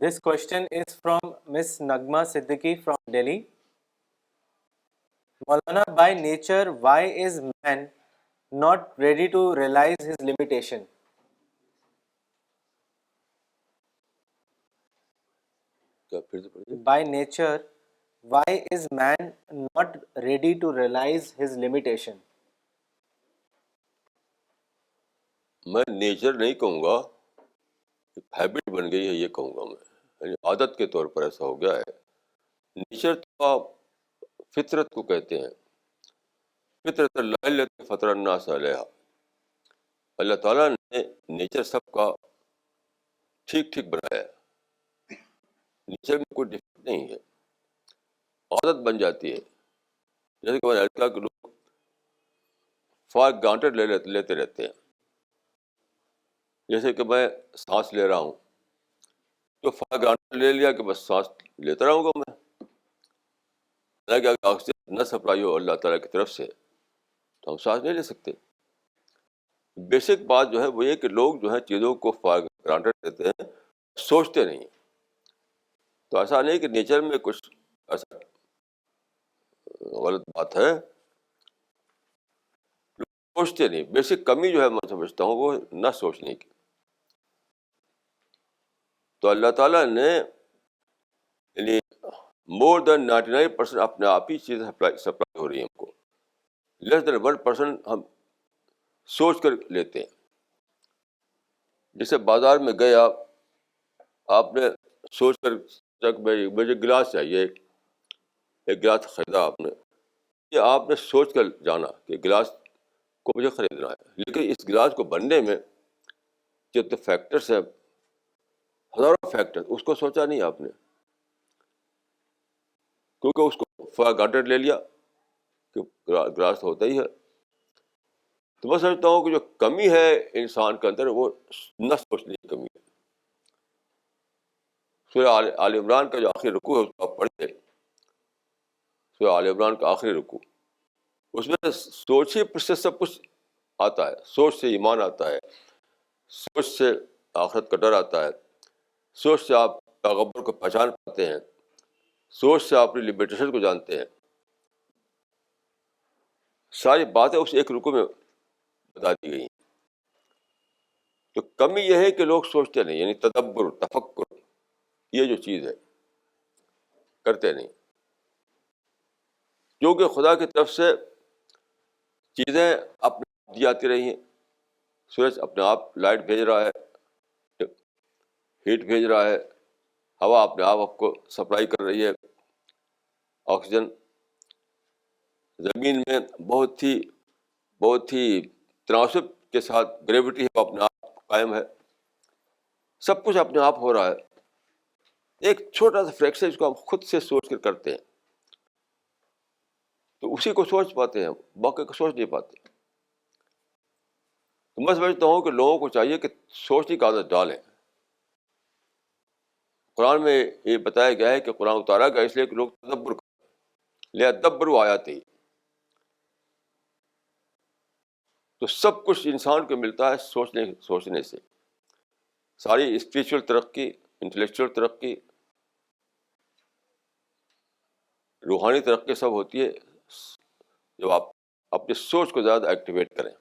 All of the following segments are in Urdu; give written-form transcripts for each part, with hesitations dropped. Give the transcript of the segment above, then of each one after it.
This question is from Miss Nagma Siddiqui from Delhi. Maulana, by nature, why is man not ready to realize his limitation? کیا پھر سے پڑھیے؟ By nature, why is man not ready to realize his limitation? میں نیچر نہیں کہوں گا، ہیبٹ بن گئی ہے یہ کہوں گا میں، یعنی عادت کے طور پر ایسا ہو گیا ہے. نیچر تو آپ فطرت کو کہتے ہیں، فطرت اللہ التی فطر الناس علیہا. اللہ تعالیٰ نے نیچر سب کا ٹھیک ٹھیک بنایا ہے، نیچر میں کوئی ڈیفیکٹ نہیں ہے. عادت بن جاتی ہے، جیسے کہ میں نے کہا کہ لوگ فار گرانٹیڈ لیتے رہتے ہیں. جیسے کہ میں سانس لے رہا ہوں تو فار گرانٹیڈ لے لیا کہ بس سانس لیتا رہوں گا میں، حالانکہ اگر آکسیجن نہ سپلائی ہو اللہ تعالیٰ کی طرف سے تو ہم سانس نہیں لے سکتے. بیسک بات جو ہے وہ یہ کہ لوگ جو ہے چیزوں کو فار گرانٹیڈ لیتے ہیں، سوچتے نہیں. تو ایسا نہیں کہ نیچر میں کچھ ایسا غلط بات ہے، سوچتے نہیں. بیسک کمی جو ہے میں سمجھتا ہوں وہ نہ سوچنے کی. تو اللہ تعالیٰ نے یعنی مور دین 99% اپنے آپ ہی چیزیں سپلائی ہو رہی ہیں ہم کو، لیس دین 1% ہم سوچ کر لیتے ہیں. جیسے بازار میں گئے آپ نے سوچ کر مجھے گلاس چاہیے، ایک گلاس خریدا آپ نے، یہ آپ نے سوچ کر جانا کہ گلاس کو مجھے خریدنا ہے. لیکن اس گلاس کو بننے میں جتنے فیکٹرس ہیں، ہزاروں فیکٹر، اس کو سوچا نہیں آپ نے، کیونکہ اس کو فار گرانٹیڈ لے لیا کہ گلاس ہوتا ہی ہے. تو میں سمجھتا ہوں کہ جو کمی ہے انسان کے اندر وہ نہ سوچنے کی کمی ہے. سورہ آل عمران کا جو آخری رکوع ہے اس کو آپ پڑھیں، سورہ آل عمران کا آخری رکوع، اس میں سوچ ہی سے سب کچھ آتا ہے. سوچ سے ایمان آتا ہے، سوچ سے آخرت کا ڈر آتا ہے، سوچ سے آپ پیغمبر کو پہچان پاتے ہیں، سوچ سے آپ اپنی لمیٹیشن کو جانتے ہیں. ساری باتیں اس ایک رکوع میں بتا دی گئی ہیں. تو کمی یہ ہے کہ لوگ سوچتے نہیں، یعنی تدبر، تفکر، یہ جو چیز ہے کرتے نہیں. کیونکہ خدا کی طرف سے چیزیں اپنے آپ دی آتی رہی ہیں. سورج اپنے آپ لائٹ بھیج رہا ہے، ہیٹ بھیج رہا ہے، ہوا اپنے آپ کو سپلائی کر رہی ہے، آکسیجن. زمین میں بہت ہی تناسب کے ساتھ گریوٹی ہے، اپنے آپ قائم ہے. سب کچھ اپنے آپ ہو رہا ہے. ایک چھوٹا سا فریکشن اس کو ہم خود سے سوچ کر کرتے ہیں تو اسی کو سوچ پاتے ہیں، باقی کو سوچ نہیں پاتے. تو میں سمجھتا ہوں کہ لوگوں کو چاہیے کہ سوچنے کی عادت ڈالیں. قرآن میں یہ بتایا گیا ہے کہ قرآن اتارا گیا اس لیے کہ لوگ تدبر کریں، لیدبروا آیاتہ. تو سب کچھ انسان کو ملتا ہے سوچنے سے. ساری اسپریچول ترقی، انٹلیکچوئل ترقی، روحانی ترقی سب ہوتی ہے جب آپ اپنی سوچ کو زیادہ ایکٹیویٹ کریں.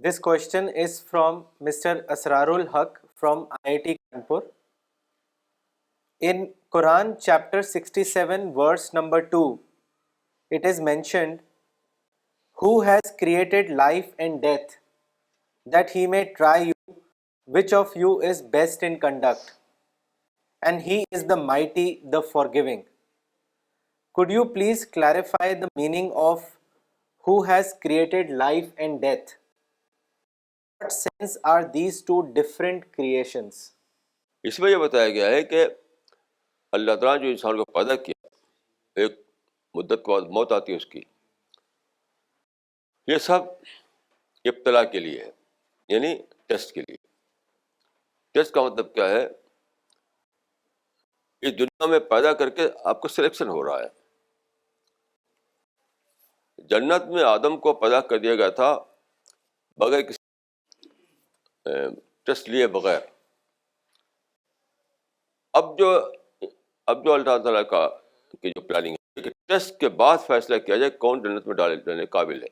This question is from Mr. Asrarul Haq from IIT Kanpur. In Quran chapter 67 verse number 2, it is mentioned, "Who has created life and death, that he may try you, which of you is best in conduct? And he is the mighty, the forgiving." Could you please clarify the meaning of who has created life and death? What sense are these two different creations? اس میں یہ بتایا گیا ہے کہ اللہ تعالیٰ جو انسان کو پیدا کیا، ایک مدت کے بعد موت آتی ہے اس کی، یہ سب ابتلا کے لیے ہے، یعنی ٹیسٹ کے لیے. ٹیسٹ کا مطلب کیا ہے؟ اس دنیا میں پیدا کر کے آپ کا سلیکشن ہو رہا ہے. جنت میں آدم کو پیدا کر دیا گیا تھا بغیر کسی ٹیسٹ لیے بغیر. اب جو اللہ تعالیٰ کا کی جو پلاننگ ہے کہ ٹیسٹ کے بعد فیصلہ کیا جائے کون جنت میں ڈالے جانے قابل ہے،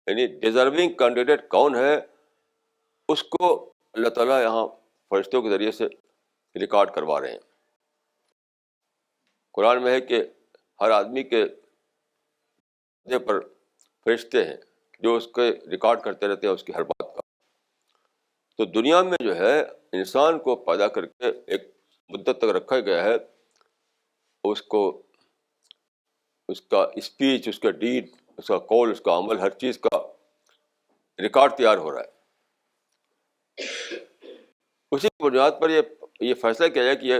یعنی ڈیزرونگ کینڈیڈیٹ کون ہے، اس کو اللہ تعالیٰ یہاں فرشتوں کے ذریعے سے ریکارڈ کروا رہے ہیں. قرآن میں ہے کہ ہر آدمی کے عہدے پر فرشتے ہیں جو اس کے ریکارڈ کرتے رہتے ہیں اس کی ہر بات کا. تو دنیا میں جو ہے انسان کو پیدا کر کے ایک مدت تک رکھا گیا ہے، اس کو اس کا اسپیچ، اس کا ڈیڈ، اس کا قول، اس کا عمل، ہر چیز کا ریکارڈ تیار ہو رہا ہے. اسی بنیاد پر یہ فیصلہ کیا جائے کہ یہ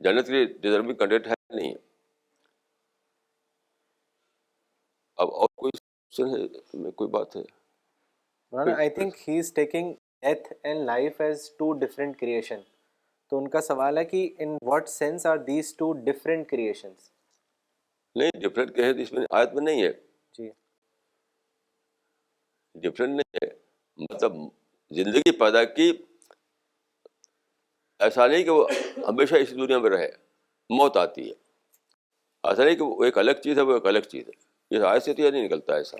جنت کے لیے ڈیزرونگ کینڈیڈیٹ ہے نہیں. اب اور کوئی کوئی کوئی بات ہے؟ مولانا I think he is taking death and life as two different creation. تو ان کا سوال ہے کہ in what sense are these two different creations? نہیں، ڈفرینٹ کہے تو اس میں آیت میں نہیں ہے. جی ڈفرینٹ نہیں ہے، مطلب زندگی پیدا کی، ایسا نہیں کہ وہ ہمیشہ اس دنیا میں رہے، موت آتی ہے. ایسا نہیں کہ وہ ایک الگ چیز ہے، وہ ایک الگ چیز ہے. یہ آیت سے تو یہ نہیں نکلتا ایسا.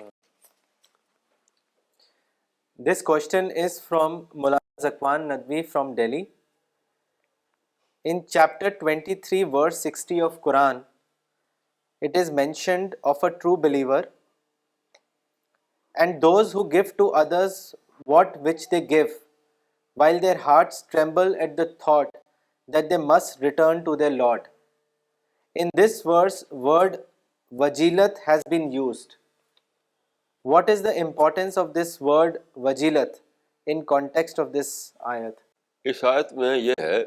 This question is from Maulana Zakwan Nadwi from Delhi. In chapter 23 verse 60 of Quran, it is mentioned of a true believer and those who give to others what which they give, while their hearts tremble at the thought that they must return to their Lord. In this verse, word wajilat has been used. What is the importance of this word wajilat in context of this ayat? اس آیت میں یہ ہے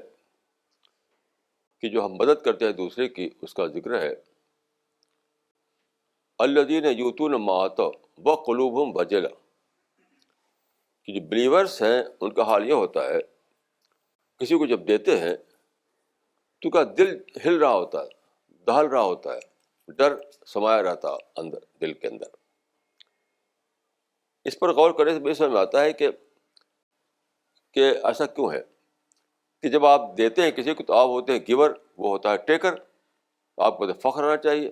کہ جو ہم مدد کرتے ہیں دوسرے کی، اس کا ذکر ہے. الذین یؤتون ما آتوا وقلوبہم وجلہ، کہ جو بلیورس ہیں ان کا حال یہ ہوتا ہے کسی کو جب دیتے ہیں تو کا دل ہل رہا ہوتا ہے، دہل رہا ہوتا ہے، ڈر سمایا رہتا اندر، دل کے اندر. اس پر غور کرنے سے بھی سمجھ میں آتا ہے کہ ایسا کیوں ہے کہ جب آپ دیتے ہیں کسی کو تو آپ ہوتے ہیں گیور، وہ ہوتا ہے ٹیکر. آپ کو تو فخر آنا چاہیے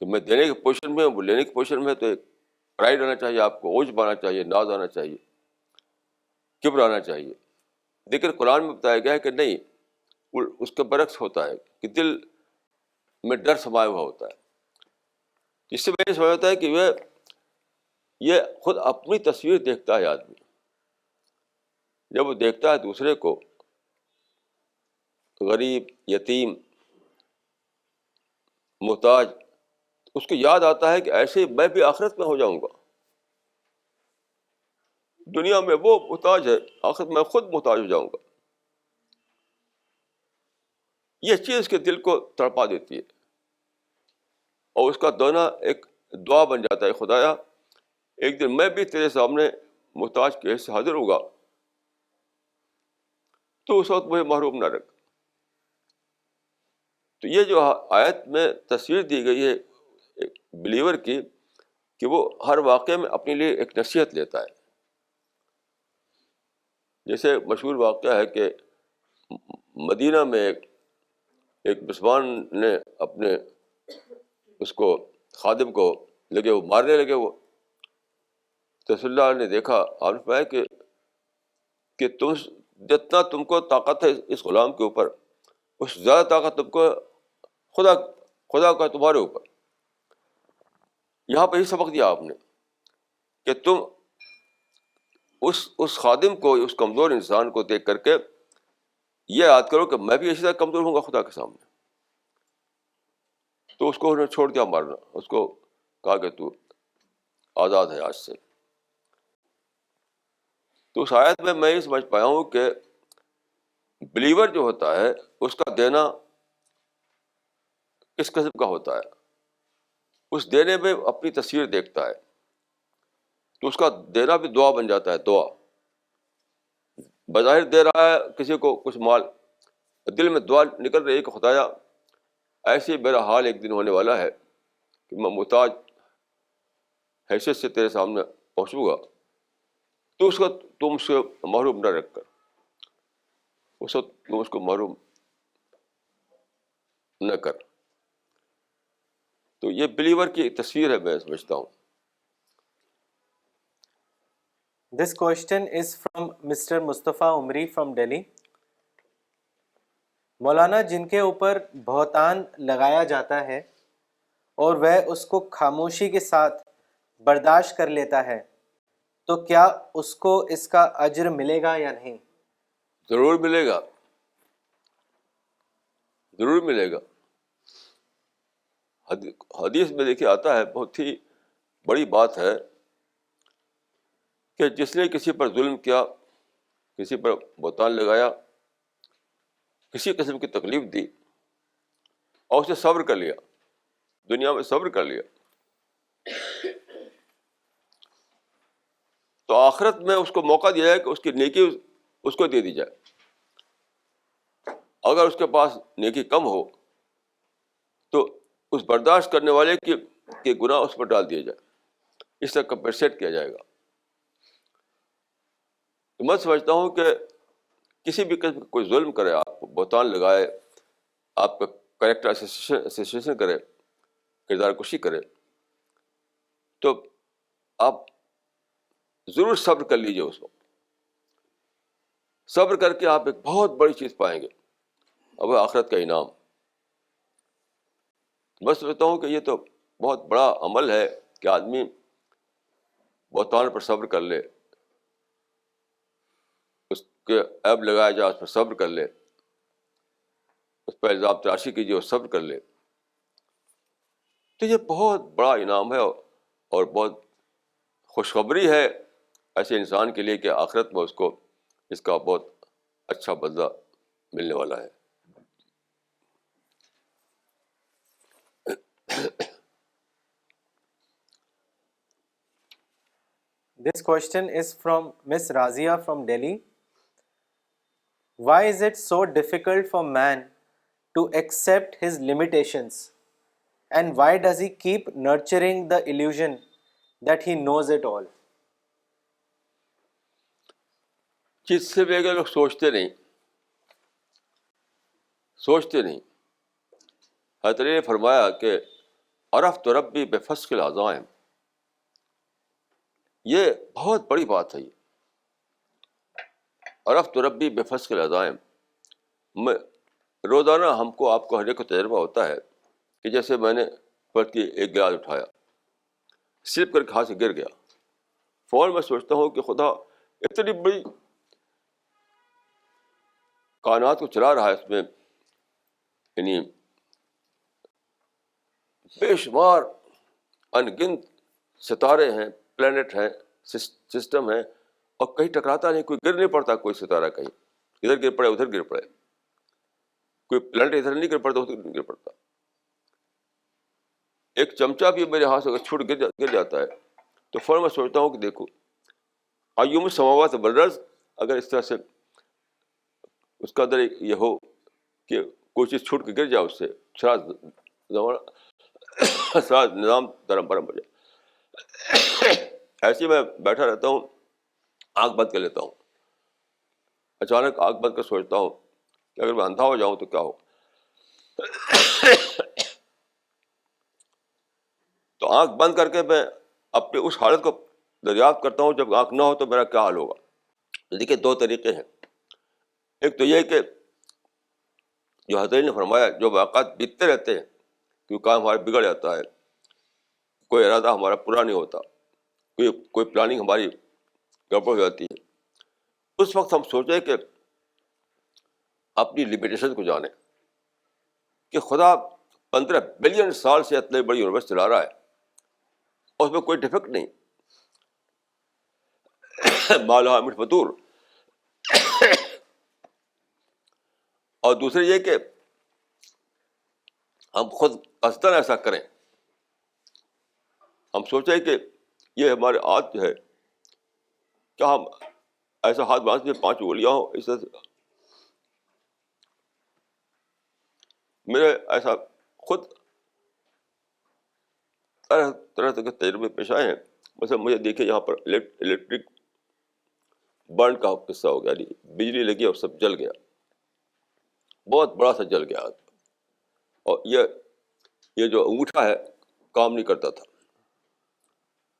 کہ میں دینے کی پوزیشن میں ہوں، وہ لینے کی پوزیشن میں ہے. تو ایک پرائڈ آنا چاہیے آپ کو، عجب آنا چاہیے، ناز آنا چاہیے، کبر آنا چاہیے. لیکن قرآن میں بتایا گیا ہے کہ نہیں، اس کے برعکس ہوتا ہے کہ دل میں ڈر سمایا ہوا ہوتا ہے. اس سے میں یہ سمجھ آتا ہے کہ یہ خود اپنی تصویر دیکھتا ہے آدمی. جب وہ دیکھتا ہے دوسرے کو غریب، یتیم، محتاج، اس کو یاد آتا ہے کہ ایسے میں بھی آخرت میں ہو جاؤں گا. دنیا میں وہ محتاج ہے، آخرت میں خود محتاج ہو جاؤں گا. یہ چیز کے دل کو تڑپا دیتی ہے، اور اس کا دونا ایک دعا بن جاتا ہے، خدایا ایک دن میں بھی تیرے سامنے محتاج کے حصے حاضر ہوگا، تو اس وقت مجھے محروم نہ رکھ. تو یہ جو آیت میں تصویر دی گئی ہے ایک بلیور کی، کہ وہ ہر واقعے میں اپنے لیے ایک نصیحت لیتا ہے. جیسے مشہور واقعہ ہے کہ مدینہ میں ایک مسلمان نے اپنے اس کو خادم کو لگے، وہ مارنے لگے. وہ تو رسول اللہ نے دیکھا، آپ نے فرمایا کہ تم جتنا تم کو طاقت ہے اس غلام کے اوپر، اس سے زیادہ طاقت تم کو خدا کا تمہارے اوپر. یہاں پہ ہی سبق دیا آپ نے کہ تم اس خادم کو، اس کمزور انسان کو دیکھ کر کے یہ یاد کرو کہ میں بھی اسی طرح کمزور ہوں گا خدا کے سامنے. تو اس کو انہوں نے چھوڑ دیا مارنا، اس کو کہا کہ تو آزاد ہے آج سے. تو اس آیت میں یہ سمجھ پایا ہوں کہ بلیور جو ہوتا ہے اس کا دینا کس قسم کا ہوتا ہے. اس دینے میں اپنی تصویر دیکھتا ہے، تو اس کا دینا بھی دعا بن جاتا ہے. دعا بظاہر دے رہا ہے کسی کو کچھ مال، دل میں دعا نکل رہی ہے کہ خدایا ایسے میرا حال ایک دن ہونے والا ہے کہ میں محتاج حیثیت سے تیرے سامنے پہنچوں گا، تو اس وقت تم اس کو محروم نہ رکھ کر، اس وقت تم اس کو محروم نہ کر. تو یہ بلیور کی ایک تصویر ہے، میں سمجھتا ہوں. This question is from Mr. Mustafa Umri from Delhi. مولانا، جن کے اوپر بہتان لگایا جاتا ہے اور وہ اس کو خاموشی کے ساتھ برداشت کر لیتا ہے، تو کیا اس کو اس کا اجر ملے گا یا نہیں؟ ضرور ملے گا، ضرور ملے گا. حدیث میں دیکھیے آتا ہے، بہت ہی بڑی بات ہے کہ جس نے کسی پر ظلم کیا، کسی پر بہتان لگایا، کسی قسم کی تکلیف دی اور اسے صبر کر لیا، دنیا میں صبر کر لیا، تو آخرت میں اس کو موقع دیا جائے کہ اس کی نیکی اس کو دے دی جائے. اگر اس کے پاس نیکی کم ہو تو اس برداشت کرنے والے کے گناہ اس پر ڈال دیے جائے، اس طرح کمپنسیٹ کیا جائے گا. تو میں سمجھتا ہوں کہ کسی بھی قسم کا کوئی ظلم کرے، آپ کو بہتان لگائے، آپ کا کریکٹر اسوسیشن کرے، کردار کشی کرے، تو آپ ضرور صبر کر لیجیے. اس وقت صبر کر کے آپ ایک بہت بڑی چیز پائیں گے، اور وہ آخرت کا انعام. میں سمجھتا ہوں کہ یہ تو بہت بڑا عمل ہے کہ آدمی بہتان پر صبر کر لے، اس کے عیب لگایا جائے اس پر صبر کر لے، اس پر الزام تراشی کیجیے اور صبر کر لے. تو یہ بہت بڑا انعام ہے اور بہت خوشخبری ہے ایسے انسان کے لیے کہ آخرت میں اس کو اس کا بہت اچھا بدلہ ملنے والا ہے. This question is from Miss Razia from Delhi. Why is it so difficult for man to accept his limitations? And why does he keep nurturing the illusion that he knows it all? جس سے بھی اگر لوگ سوچتے نہیں. حضرت نے فرمایا کہ عرفت ربی بفسق العزائم. یہ بہت بڑی بات ہے. یہ عرفت ربی بفسق العزائم، میں روزانہ ہم کو آپ کو ہر ایک کو تجربہ ہوتا ہے کہ جیسے میں نے پرت کی ایک گلاس اٹھایا، سلپ کر کے ہاتھ سے گر گیا، فوراً میں سوچتا ہوں کہ خدا اتنی بڑی کائنات کو چلا رہا ہے، اس میں یعنی بے شمار انگنت ستارے ہیں، پلانٹ ہیں، سسٹم ہیں، اور کہیں ٹکراتا نہیں، کوئی گر نہیں پڑتا، کوئی ستارہ کہیں ادھر گر پڑے ادھر گر پڑے، کوئی پلانٹ ادھر نہیں گر پڑتا ادھر نہیں گر پڑتا. ایک چمچہ بھی میرے ہاتھ سے اگر چھوٹ گر جاتا ہے تو فوراً میں سوچتا ہوں کہ دیکھو ایوم السماوات والارض، اگر اس طرح سے اس کا اندر یہ ہو کہ کوئی چیز چھوٹ کے گر جائے، اس سے سارا نظام درم برم ہو جائے. ایسے میں بیٹھا رہتا ہوں، آنکھ بند کر لیتا ہوں، اچانک آنکھ بند کر سوچتا ہوں کہ اگر میں اندھا ہو جاؤں تو کیا ہو. تو آنکھ بند کر کے میں اپنے اس حالت کو دریافت کرتا ہوں جب آنکھ نہ ہو تو میرا کیا حال ہوگا. دیکھیے دو طریقے ہیں. ایک تو یہ کہ جو حضرت نے فرمایا جو واقعات بیتتے رہتے ہیں، کیونکہ کام ہمارا بگڑ جاتا ہے، کوئی ارادہ ہمارا پورا نہیں ہوتا، کوئی پلاننگ ہماری گڑبڑ ہو جاتی ہے، اس وقت ہم سوچیں کہ اپنی لمیٹیشن کو جانیں کہ خدا 15 بلین سال سے اتنی بڑی یونیورس چلا رہا ہے اور اس میں کوئی ڈیفیکٹ نہیں، ما لہا من فطور. اور دوسرے یہ کہ ہم خود قصداً ایسا کریں، ہم سوچیں کہ یہ ہمارے عادت جو ہے، کیا ہم ایسا ہاتھ باندھ کے 5 انگلیاں ہوں اس طرح سے میرے ایسا خود طرح طرح کے تجربے پیش آئے ہیں. مثلا مجھے دیکھیے یہاں پر الیکٹرک برن کا قصہ ہو گیا, بجلی لگی اور سب جل گیا, بہت بڑا سا جل گیا. اور یہ جو انگوٹھا ہے کام نہیں کرتا تھا,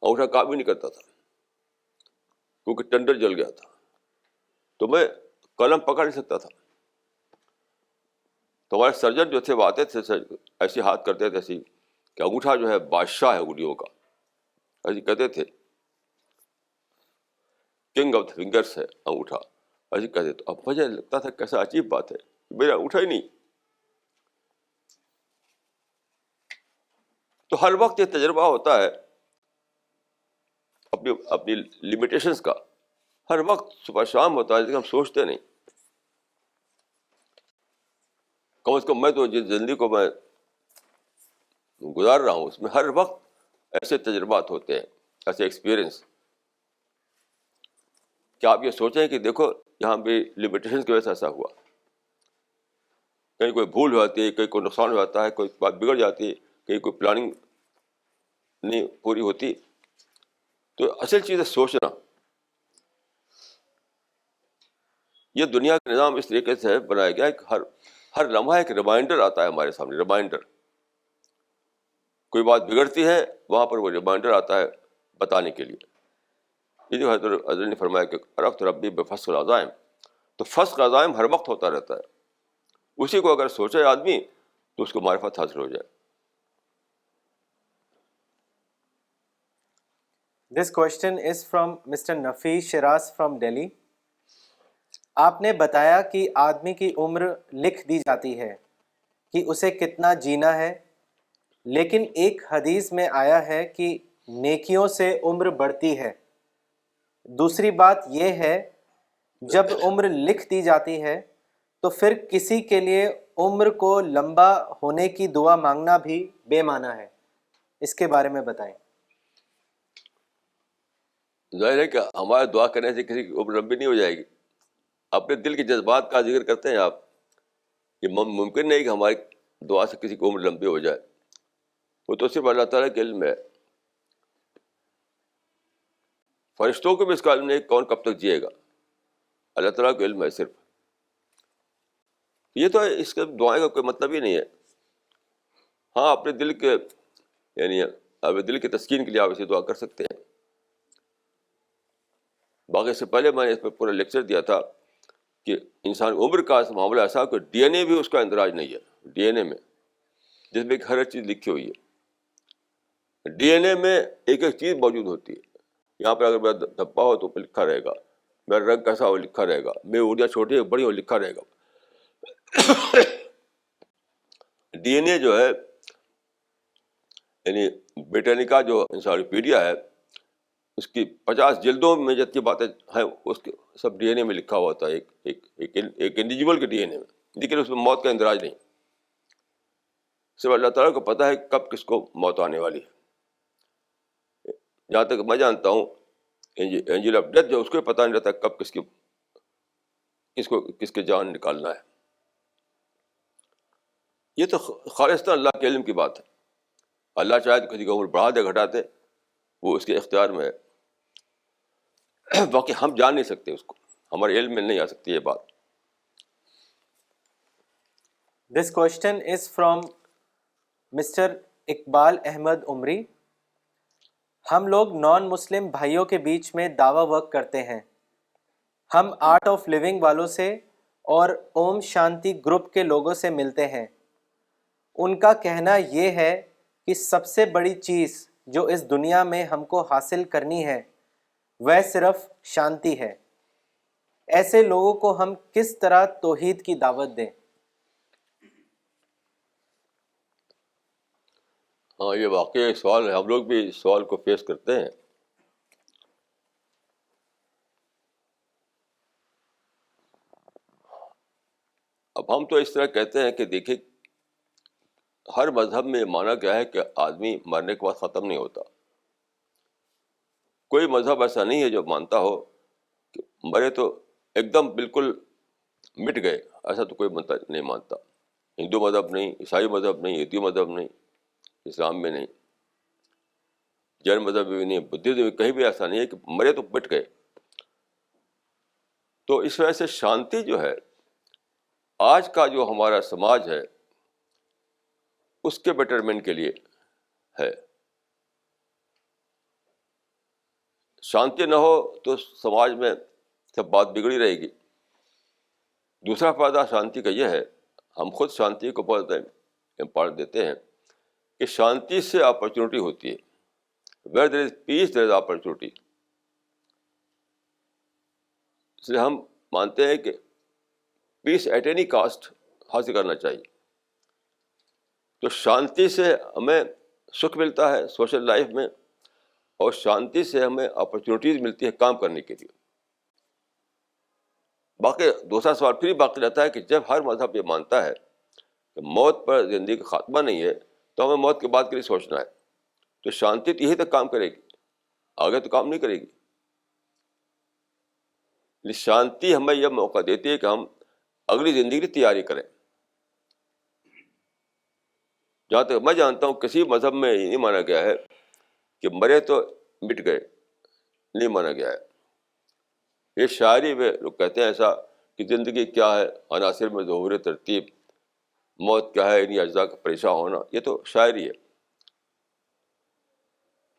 انگوٹھا کام ہی نہیں کرتا تھا کیونکہ ٹینڈر جل گیا تھا. تو میں قلم پکڑ نہیں سکتا تھا. تو ہمارے سرجن جو تھے وہ آتے تھے, ایسے ہاتھ کرتے تھے ایسی کہ انگوٹھا جو ہے بادشاہ ہے انگلیوں کا, ایسے کہتے تھے کنگ آف دا فنگرس ہے انگوٹھا, ایسے کہتے. تو اب مجھے لگتا تھا کیسا عجیب بات ہے, میرا انگوٹھا ہی نہیں. تو ہر وقت یہ تجربہ ہوتا ہے اپنی اپنی لمیٹیشنس کا, ہر وقت صبح شام ہوتا ہے, لیکن ہم سوچتے نہیں. کم از کم میں تو جس زندگی کو میں گزار رہا ہوں اس میں ہر وقت ایسے تجربات ہوتے ہیں, ایسے ایکسپیرئنس, کہ آپ یہ سوچیں کہ دیکھو یہاں بھی لمیٹیشن کی وجہ سے ایسا ہوا, کہیں کوئی بھول ہو جاتی ہے, کہیں کوئی نقصان ہو جاتا ہے, کوئی بات بگڑ جاتی ہے, کہیں کوئی پلاننگ نہیں پوری ہوتی. تو اصل چیز ہے سوچنا. یہ دنیا کا نظام اس طریقے سے بنایا گیا ہے کہ ہر لمحہ ایک ریمائنڈر آتا ہے ہمارے سامنے, ریمائنڈر. کوئی بات بگڑتی ہے وہاں پر وہ ریمائنڈر آتا ہے بتانے کے لیے. یہ جو حضرت نے فرمایا کہ عرفت ربی بفسق العزائم, تو فسق عزائم ہر وقت ہوتا رہتا ہے. اسی کو اگر سوچے آدمی تو اس کو معرفت حاصل ہو جائے. This question is from Mr. Nafees Shiraz from Delhi. آپ نے بتایا کہ آدمی کی عمر لکھ دی جاتی ہے کہ اسے کتنا جینا ہے, لیکن ایک حدیث میں آیا ہے کہ نیکیوں سے عمر بڑھتی ہے. دوسری بات یہ ہے جب عمر لکھ دی جاتی ہے تو پھر کسی کے لیے عمر کو لمبا ہونے کی دعا مانگنا بھی بے معنی ہے. اس کے بارے میں بتائیں. ظاہر ہے کہ ہمارے دعا کرنے سے کسی کی عمر لمبی نہیں ہو جائے گی. اپنے دل کے جذبات کا ذکر کرتے ہیں آپ, یہ ممکن نہیں کہ ہماری دعا سے کسی کی عمر لمبی ہو جائے. وہ تو صرف اللہ تعالیٰ کے علم میں ہے. فرشتوں کو بھی اس کا علم نہیں کون کب تک جیے گا, اللہ تعالیٰ کا علم ہے صرف. یہ تو اس کے دعائیں کا کوئی مطلب ہی نہیں ہے. ہاں اپنے دل کے یعنی اپنے دل کے تسکین کے لیے آپ اسے دعا کر سکتے ہیں. باقی سے پہلے میں نے اس پہ پورا لیکچر دیا تھا کہ انسان عمر کا معاملہ ایسا کہ ڈی این اے بھی اس کا اندراج نہیں ہے. ڈی این اے میں جس میں ہر چیز لکھی ہوئی ہے, ڈی این اے میں ایک ایک چیز موجود ہوتی ہے. یہاں پہ اگر میرا دھبا ہو تو لکھا رہے گا, میرا رنگ کیسا ہو لکھا رہے گا, میری اردیاں چھوٹی ہو بڑی ہو لکھا رہے گا. ڈی این اے جو ہے یعنی بریٹینیکا جو انسائکلوپیڈیا ہے, اس کی 50 جلدوں میں جتنی باتیں ہیں اس کے سب ڈی این اے میں لکھا ہوا ہوتا ہے, ایک انڈیویجول کے ڈی این اے میں. لیکن اس میں موت کا اندراج نہیں, صرف اللہ تعالیٰ کو پتہ ہے کب کس کو موت آنے والی ہے. جہاں تک میں جانتا ہوں اینجل آف ڈیتھ جو اس کو پتہ نہیں رہتا کب کس کے جان نکالنا ہے. یہ تو خالصتاً اللہ کے علم کی بات ہے. اللہ چاہے تو کسی کی عمر بڑھا دے گھٹا دے, وہ اس کے اختیار میں ہے. باقی ہم جان نہیں سکتے اس کو, ہمارے علم میں نہیں آ سکتی یہ بات. This question is from Mr. Iqbal Ahmad عمری. ہم لوگ نان مسلم بھائیوں کے بیچ میں دعویٰ ورک کرتے ہیں. ہم آرٹ آف لیونگ والوں سے اور اوم شانتی گروپ کے لوگوں سے ملتے ہیں. ان کا کہنا یہ ہے کہ سب سے بڑی چیز جو اس دنیا میں ہم کو حاصل کرنی ہے وہ صرف شانتی ہے. ایسے لوگوں کو ہم کس طرح توحید کی دعوت دیں؟ ہاں یہ واقعی ایک سوال ہے, ہم لوگ بھی اس سوال کو فیس کرتے ہیں. اب ہم تو اس طرح کہتے ہیں کہ دیکھیں ہر مذہب میں مانا گیا ہے کہ آدمی مرنے کے بعد ختم نہیں ہوتا. کوئی مذہب ایسا نہیں ہے جو مانتا ہو کہ مرے تو ایک دم بالکل مٹ گئے, ایسا تو کوئی نہیں مانتا. ہندو مذہب نہیں، عیسائی مذہب نہیں، یہودی مذہب نہیں، اسلام میں نہیں، جین مذہب بھی نہیں، بدھزم میں کہیں بھی ایسا نہیں ہے کہ مرے تو مٹ گئے. تو اس وجہ سے شانتی جو ہے آج کا جو ہمارا سماج ہے اس کے بیٹرمنٹ کے لیے ہے. شانتی نہ ہو تو سماج میں سب بات بگڑی رہے گی. دوسرا فائدہ شانتی کا یہ ہے، ہم خود شانتی کو بہت امپورٹنس دیتے ہیں کہ شانتی سے اپرچونیٹی ہوتی ہے. Where there is piece there is opportunity. اس لیے ہم مانتے ہیں کہ پیس ایٹ اینی کاسٹ حاصل کرنا چاہیے. تو شانتی سے ہمیں سکھ ملتا ہے سوشل لائف میں، اور شانتی سے ہمیں اپرچونیٹیز ملتی ہے کام کرنے کے لیے. باقی دوسرا سوال پھر باقی رہتا ہے کہ جب ہر مذہب یہ مانتا ہے کہ موت پر زندگی کا خاتمہ نہیں ہے تو ہمیں موت کے بعد کے لیے سوچنا ہے. تو شانتی تو یہی تک کام کرے گی، آگے تو کام نہیں کرے گی. شانتی ہمیں یہ موقع دیتی ہے کہ ہم اگلی زندگی کی تیاری کریں. جہاں تک میں جانتا ہوں کسی مذہب میں یہ نہیں مانا گیا ہے کہ مرے تو مٹ گئے، نہیں مانا گیا ہے. یہ شاعری میں لوگ کہتے ہیں ایسا کہ زندگی کیا ہے عناصر میں ظہور ترتیب، موت کیا ہے انہیں اجزاء کا پریشان ہونا، یہ تو شاعری ہے.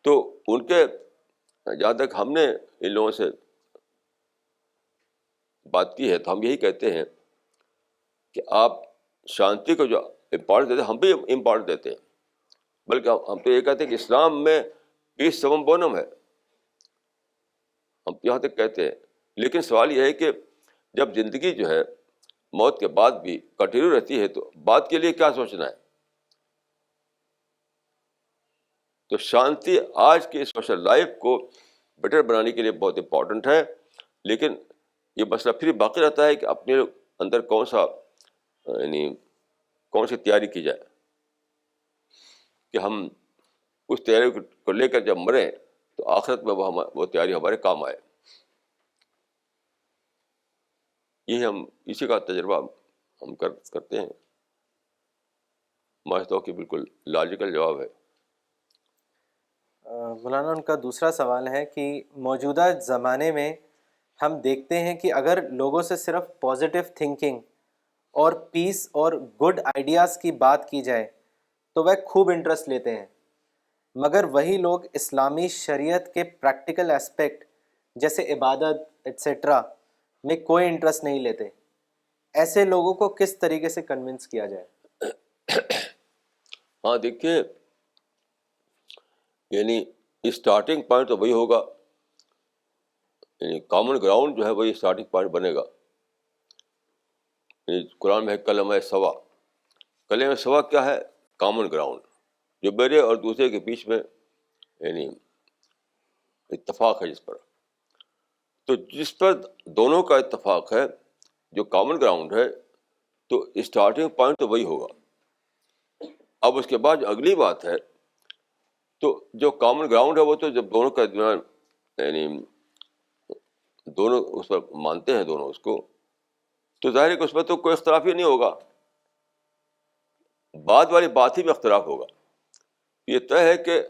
تو ان کے جہاں تک ہم نے ان لوگوں سے بات کی ہے تو ہم یہی کہتے ہیں کہ آپ شانتی کو جو امپورٹنس دیتے ہیں ہم بھی امپورٹنس دیتے ہیں، بلکہ ہم تو یہ کہتے ہیں کہ اسلام میں پیس سوم بونم ہے، ہم یہاں تک کہتے ہیں. لیکن سوال یہ ہے کہ جب زندگی جو ہے موت کے بعد بھی کنٹینیو رہتی ہے تو بعد کے لیے کیا سوچنا ہے. تو شانتی آج کی سوشل لائف کو بیٹر بنانے کے لیے بہت امپورٹنٹ ہے. لیکن یہ مسئلہ پھر باقی رہتا ہے کہ اپنے اندر کون سی تیاری کی جائے کہ ہم اس تیاری کو لے کر جب مریں تو آخرت میں وہ تیاری ہمارے کام آئے. یہ ہم اسی کا تجربہ ہم کرتے ہیں. مجھتا ہوں کہ بالکل لاجیکل جواب ہے. مولانا ان کا دوسرا سوال ہے کہ موجودہ زمانے میں ہم دیکھتے ہیں کہ اگر لوگوں سے صرف پازیٹیو تھنکنگ اور پیس اور گڈ آئیڈیاز کی بات کی جائے تو وہ خوب انٹرسٹ لیتے ہیں، مگر وہی لوگ اسلامی شریعت کے پریکٹیکل اسپیکٹ جیسے عبادت ایٹسیٹرا میں کوئی انٹرسٹ نہیں لیتے. ایسے لوگوں کو کس طریقے سے کنونس کیا جائے؟ ہاں دیکھیے، یعنی اسٹارٹنگ پوائنٹ تو وہی ہوگا، یعنی کامن گراؤنڈ جو ہے وہی اسٹارٹنگ پوائنٹ بنے گا. یعنی قرآن میں ہے کلمہ سوا. کلمہ سوا کیا ہے؟ کامن گراؤنڈ، جو میرے اور دوسرے کے بیچ میں یعنی اتفاق ہے جس پر. تو جس پر دونوں کا اتفاق ہے، جو کامن گراؤنڈ ہے، تو اسٹارٹنگ پوائنٹ تو وہی ہوگا. اب اس کے بعد جو اگلی بات ہے، تو جو کامن گراؤنڈ ہے وہ تو جب دونوں کا یعنی دونوں اس پر مانتے ہیں دونوں اس کو، تو ظاہر ہے کہ اس میں تو کوئی اختلاف ہی نہیں ہوگا. بعد والی بات ہی میں اختلاف ہوگا. یہ طے ہے کہ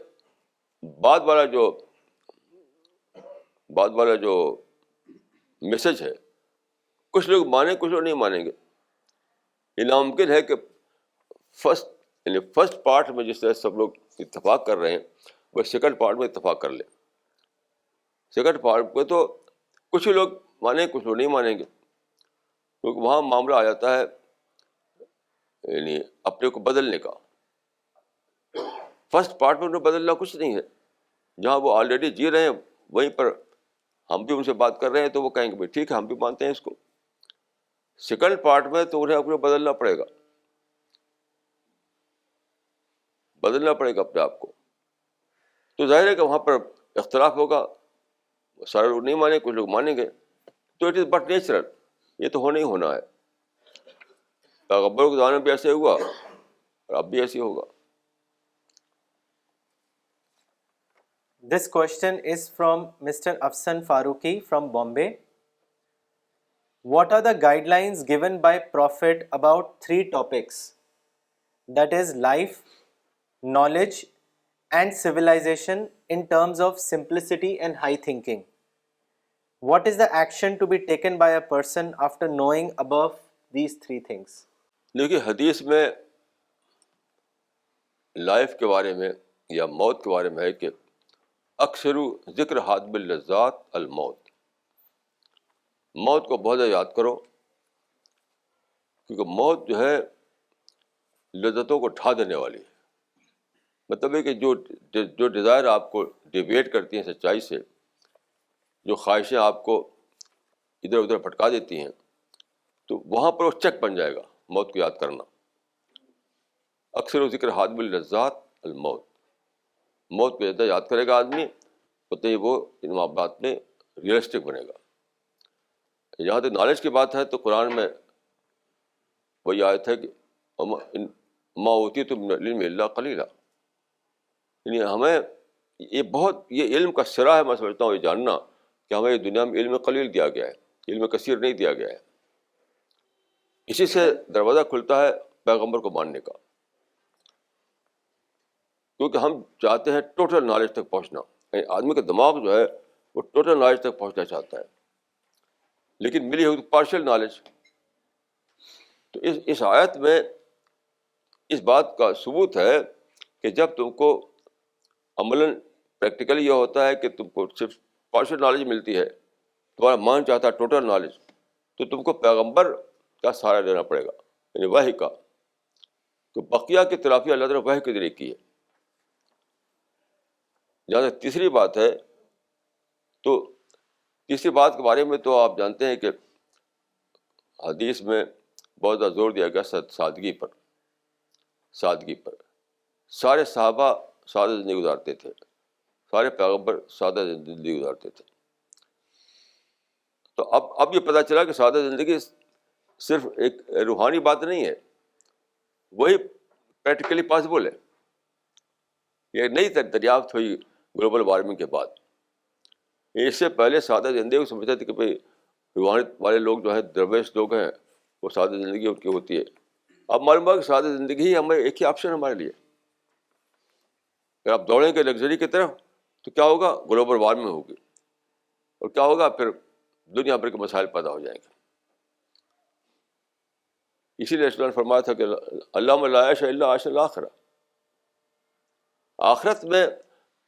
بعد والا جو میسج ہے کچھ لوگ مانیں کچھ لوگ نہیں مانیں گے. یہ ناممکن ہے کہ فرسٹ پارٹ میں جس طرح سب لوگ اتفاق کر رہے ہیں وہ سیکنڈ پارٹ میں اتفاق کر لیں. سیکنڈ پارٹ میں تو کچھ ہی لوگ مانیں کچھ لوگ نہیں مانیں گے، کیونکہ وہاں معاملہ آ جاتا ہے یعنی اپنے کو بدلنے کا. فرسٹ پارٹ میں انہیں بدلنا کچھ نہیں ہے. جہاں وہ آلریڈی جی رہے ہیں وہیں پر ہم بھی ان سے بات کر رہے ہیں تو وہ کہیں گے بھائی ٹھیک ہے ہم بھی مانتے ہیں اس کو. سیکنڈ پارٹ میں تو انہیں اپنے بدلنا پڑے گا اپنے آپ کو. تو ظاہر ہے کہ وہاں پر اختلاف ہوگا، سارے لوگ نہیں مانیں کچھ لوگ مانیں گے. تو اٹ از بٹ نیچرل، یہ تو ہونا ہی ہونا ہے. پیغمبروں کے زمانے میں بھی ایسے ہوا اور اب بھی ایسے ہوگا. This question is from Mr. Afsan Faruqi from Bombay. What are the guidelines given by Prophet about 3 topics? that is life, knowledge and civilization in terms of simplicity and high thinking. What is the action to be taken by a person after knowing above these three things? دیکھیے حدیث میں لائف کے بارے میں یا موت کے بارے میں ہے کہ اکثر ذکر حادم اللذات الموت، موت کو بہت زیادہ یاد کرو، کیونکہ موت جو ہے لذتوں کو ڈھا دینے والی ہے. مطلب ہے کہ جو ڈیزائر آپ کو ڈیویٹ کرتی ہیں سچائی سے، جو خواہشیں آپ کو ادھر ادھر بھٹکا دیتی ہیں، تو وہاں پر وہ چیک بن جائے گا موت کو یاد کرنا. اکثر ذکر حادم اللذات الموت، موت کو زیادہ یاد کرے گا آدمی تو ہی وہ ان معاملات میں ریئلسٹک بنے گا. جہاں تک نالج کی بات ہے تو قرآن میں وہی آیت ہے کہ ما اوتیتم من العلم الا قلیلا، یعنی ہمیں یہ علم کا سرا ہے. میں سمجھتا ہوں یہ جاننا کہ ہمیں دنیا میں علم قلیل دیا گیا ہے، علم کثیر نہیں دیا گیا ہے. اسی سے دروازہ کھلتا ہے پیغمبر کو ماننے کا، کیونکہ ہم چاہتے ہیں ٹوٹل نالج تک پہنچنا. یعنی آدمی کا دماغ جو ہے وہ ٹوٹل نالج تک پہنچنا چاہتا ہے، لیکن ملی ہوئی پارشل نالج. تو اس آیت میں اس بات کا ثبوت ہے کہ جب تم کو عملاً پریکٹیکلی یہ ہوتا ہے کہ تم کو صرف پارشل نالج ملتی ہے، تمہارا مان چاہتا ہے ٹوٹل نالج، تو تم کو پیغمبر کا سہارا لینا پڑے گا، یعنی وحی کا. تو بقیہ کی تلافی اللہ تعالیٰ وحی کے ذریعے کی ہے. جہاں تک تیسری بات ہے تو تیسری بات کے بارے میں تو آپ جانتے ہیں کہ حدیث میں بہت زیادہ زور دیا گیا سادگی پر. سادگی پر سارے صحابہ سادہ زندگی گزارتے تھے، سارے پیغمبر سادہ زندگی گزارتے تھے. تو اب یہ پتہ چلا کہ سادہ زندگی صرف ایک روحانی بات نہیں ہے، وہی پریکٹیکلی پاسبل ہے. یہ نئی دریافت ہوئی گلوبل وارمنگ کے بعد. اس سے پہلے سادہ زندگی کو سمجھتے تھے کہ بھائی روحانیت والے لوگ جو ہیں، درویش لوگ ہیں، وہ سادہ زندگی ان کی ہوتی ہے. اب معلوم ہوا کہ سادہ زندگی ہی ہمیں ایک ہی آپشن ہمارے لیے. اگر آپ دوڑیں گے لگژری کی طرف تو کیا ہوگا؟ گلوبل وارمنگ ہوگی، اور کیا ہوگا؟ پھر دنیا بھر کے مسائل پیدا ہو جائیں گے. اسی لیے رسول نے فرمایا تھا کہ اللہم لا عیش الا عیش الآخرہ، آخرت میں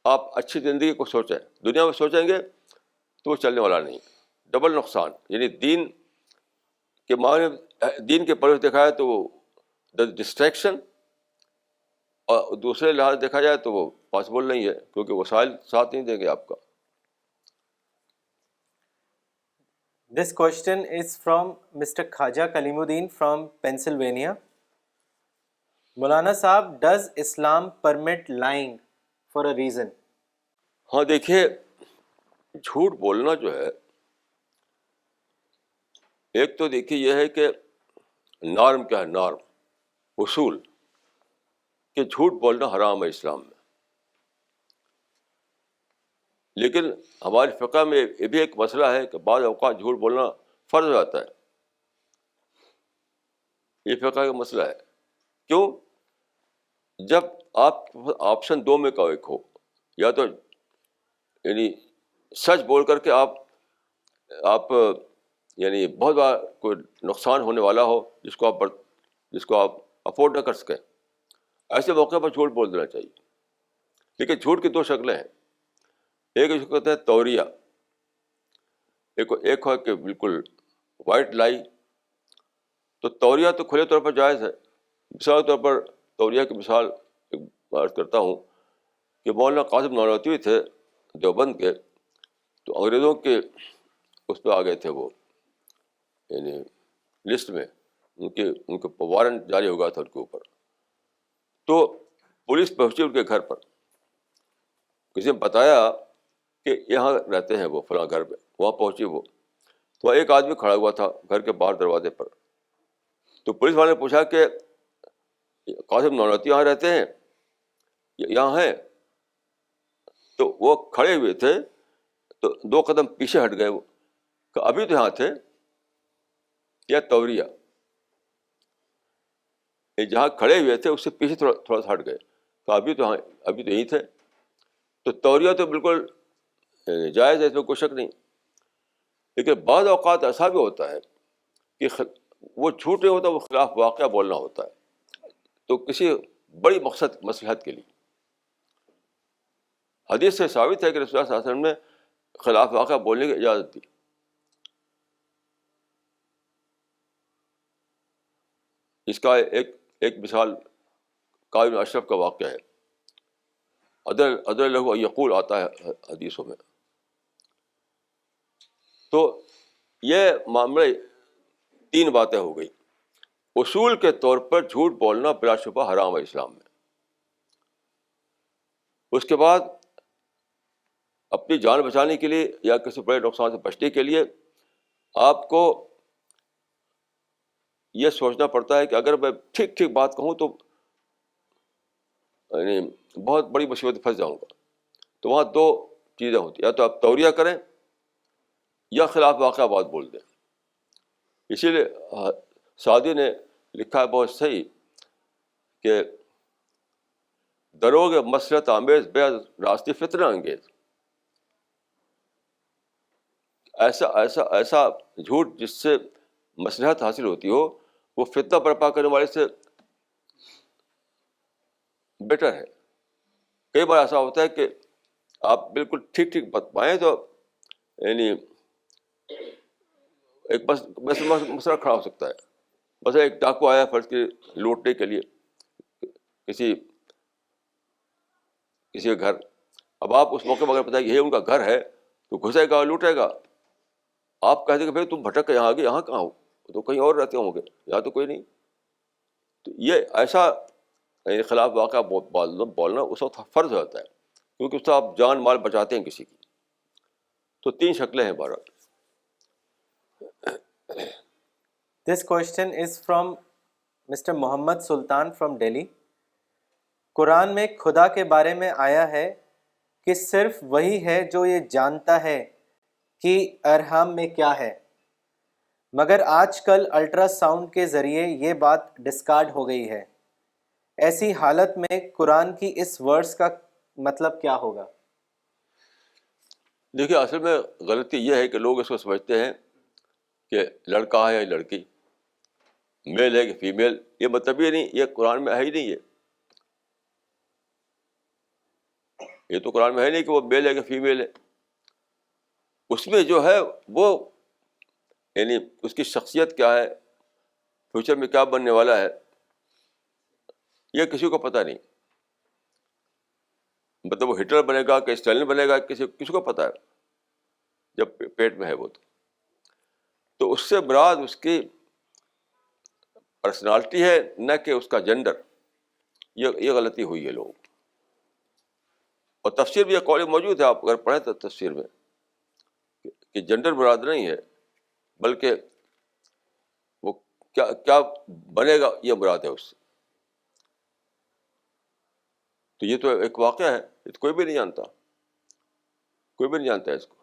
آپ اچھی زندگی کو سوچیں، دنیا میں سوچیں گے تو وہ چلنے والا نہیں. ڈبل نقصان، یعنی دین کے معنی دین کے پرورش دیکھا جائے تو وہ ڈسٹریکشن، اور دوسرے لحاظ دیکھا جائے تو وہ پاسبل نہیں ہے کیونکہ وسائل ساتھ نہیں دیں گے آپ کا. This question is from Mr. Khaja Kalimuddin from Pennsylvania. Maulana Saab, does Islam permit lying for a reason? ہاں دیکھیے، جھوٹ بولنا جو ہے، ایک تو دیکھیے یہ ہے کہ نارم کیا ہے، نارم اصول کہ جھوٹ بولنا حرام ہے اسلام میں. لیکن ہماری فقہ میں یہ بھی ایک مسئلہ ہے کہ بعض اوقات جھوٹ بولنا فرض ہو جاتا ہے. یہ فقہ کا مسئلہ ہے. کیوں؟ جب آپ آپشن دو میں کا ایک ہو، یا تو یعنی سچ بول کر کے آپ یعنی بہت بڑا کوئی نقصان ہونے والا ہو جس کو آپ افورڈ نہ کر سکیں، ایسے موقع پر جھوٹ بول دینا چاہیے. لیکن جھوٹ کی دو شکلیں ہیں. ایک اس کو کہتے ہیں توریہ، ایک ہے کہ بالکل وائٹ لائی. تو توریہ تو کھلے طور پر جائز ہے. مثال کے طور پر توریہ کی مثال عرض کرتا ہوں کہ مولانا قاسم نانوتوی تھے دیوبند کے، تو انگریزوں کے اس پہ آ گئے تھے وہ، یعنی لسٹ میں ان کے وارنٹ جاری ہو گیا تھا ان کے اوپر. تو پولیس پہنچی ان کے گھر پر، کسی نے بتایا کہ یہاں رہتے ہیں وہ فلاں گھر میں. وہاں پہنچی وہ، تو ایک آدمی کھڑا ہوا تھا گھر کے باہر دروازے پر. تو پولیس والے نے پوچھا کہ قاسم نانوتوی یہاں رہتے ہیں، یہاں ہیں؟ تو وہ کھڑے ہوئے تھے تو دو قدم پیچھے ہٹ گئے وہ، کہ ابھی تو یہاں تھے. یا توریہ. یہ جہاں کھڑے ہوئے تھے اس سے پیچھے تھوڑا سا ہٹ گئے، تو ابھی تو یہیں تھے. تو توریہ تو بالکل جائز ہے، اس میں کوئی شک نہیں. لیکن بعض اوقات ایسا بھی ہوتا ہے کہ وہ جھوٹ نہیں ہوتا، وہ خلاف واقعہ بولنا ہوتا ہے، تو کسی بڑی مصلحت کے لیے. حدیث سے ثابت ہے کہ رسول اللہ صلی اللہ علیہ وسلم نے خلاف واقعہ بولنے کی اجازت دی. اس کا ایک مثال کعب بن اشرف کا واقعہ ہے. ادر لہو یقول آتا ہے حدیثوں میں. تو یہ معاملے 3 باتیں ہو گئی. اصول کے طور پر جھوٹ بولنا بلا شبہ حرام ہے اسلام میں. اس کے بعد اپنی جان بچانے کے لیے یا کسی بڑے نقصان سے بچنے کے لیے آپ کو یہ سوچنا پڑتا ہے کہ اگر میں ٹھیک بات کہوں تو یعنی بہت بڑی مصیبت میں پھنس جاؤں گا. تو وہاں 2 چیزیں ہوتی ہیں، یا تو آپ توریہ کریں یا خلاف واقعہ بات بول دیں. اسی لیے سعدی نے لکھا ہے بہت صحیح کہ دروغ مصلحت آمیز بے راستی فتنہ انگیز. ایسا جھوٹ جس سے مصلحت حاصل ہوتی ہو وہ فتنہ برپا کرنے والے سے بیٹر ہے. کئی بار ایسا ہوتا ہے کہ آپ بالکل ٹھیک بتائیں تو یعنی ایک بس مسئلہ کھڑا ہو سکتا ہے. بس ایک ڈاکو آیا فرض کے لوٹنے کے لیے کسی کے گھر. اب آپ اس موقع پر اگر بتائیں کہ یہ ان کا گھر ہے تو گھسے گا لوٹے گا. آپ کہتے ہیں کہ بھائی تم بھٹک کے یہاں آگے، یہاں کہاں ہو؟ تو کہیں اور رہتے ہوں گے، یہاں تو کوئی نہیں. تو یہ ایسا خلاف واقعہ بولنا اس وقت فرض ہو جاتا ہے، کیونکہ اس سے آپ جان مال بچاتے ہیں کسی کی. تو 3 شکلیں ہیں بہرحال. This question is from Mr. Muhammad Sultan from Delhi. قرآن میں خدا کے بارے میں آیا ہے کہ صرف وہی ہے جو یہ جانتا ہے کہ ارحام میں کیا ہے، مگر آج کل الٹرا ساؤنڈ کے ذریعے یہ بات ڈسکارڈ ہو گئی ہے. ایسی حالت میں قرآن کی اس ورس کا مطلب کیا ہوگا؟ دیکھیے اصل میں غلطی یہ ہے کہ لوگ اس کو سمجھتے ہیں کہ لڑکا ہے یا لڑکی، میل ہے کہ فیمیل. یہ مطلب یہ نہیں، یہ قرآن میں ہے ہی نہیں. یہ تو قرآن میں ہے نہیں کہ وہ میل ہے کہ فیمیل ہے. اس میں جو ہے وہ یعنی اس کی شخصیت کیا ہے، فیوچر میں کیا بننے والا ہے، یہ کسی کو پتہ نہیں. مطلب وہ ہٹلر بنے گا کہ اسٹالن بنے گا، کسی کو پتہ ہے جب پیٹ میں ہے وہ. تو اس سے مراد اس کی پرسنالٹی ہے، نہ کہ اس کا جینڈر. یہ غلطی ہوئی ہے لوگ. اور تفسیر میں یہ قول موجود ہے، آپ اگر پڑھیں تو تفسیر میں کہ جینڈر مراد نہیں ہے، بلکہ وہ کیا بنے گا یہ مراد ہے اس سے. تو یہ تو ایک واقعہ ہے، یہ تو کوئی بھی نہیں جانتا ہے اس کو.